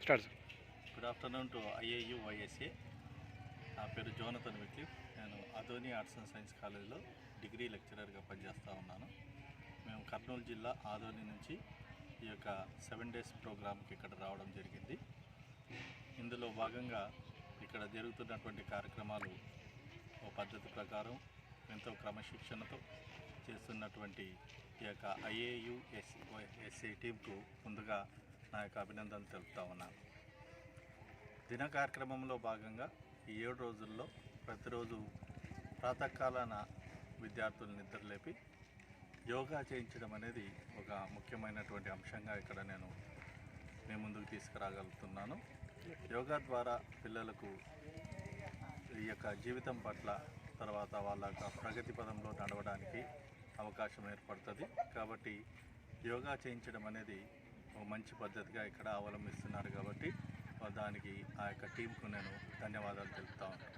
Good afternoon to IAUYSA. నా పేరు Jonathan Wycliffe. నేను అదోని ఆర్ట్స్ అండ్ సైన్స్ కాలేజీలో డిగ్రీ లెక్చరర్గా పనిచేస్తూ ఉన్నాను. మేము కర్నూలు జిల్లా ఆదోని నుంచి ఈ యొక్క 7 days ప్రోగ్రామ్కి ఇక్కడ రావడం జరిగింది. ఇందులో భాగంగా ఇక్కడ జరుగుతున్నటువంటి కార్యక్రమాలు ఓ పద్ధతి ప్రకారం ఎంతో క్రమశిక్షణతో చేస్తున్నటువంటి ఈ యొక్క IAUYSA టీంకు ముందుగా నా యొక్క అభినందనలు తెలుపుతా ఉన్నాను. దిన కార్యక్రమంలో భాగంగా ఈ 7 రోజుల్లో ప్రతిరోజు ప్రాతకాలాన విద్యార్థులను నిద్రలేపి యోగా చేయించడం అనేది ఒక ముఖ్యమైనటువంటి అంశంగా ఇక్కడ నేను మీ ముందుకు తీసుకురాగలుగుతున్నాను. యోగా ద్వారా పిల్లలకు ఈ యొక్క జీవితం పట్ల తర్వాత వాళ్ళ యొక్క ప్రగతి పదంలో నడవడానికి అవకాశం ఏర్పడుతుంది. కాబట్టి యోగా చేయించడం అనేది ఒక మంచి పద్ధతిగా ఇక్కడ అవలంబిస్తున్నారు. కాబట్టి దానికి ఆ యొక్క టీంకు నేను ధన్యవాదాలు తెలుపుతా ఉన్నాను.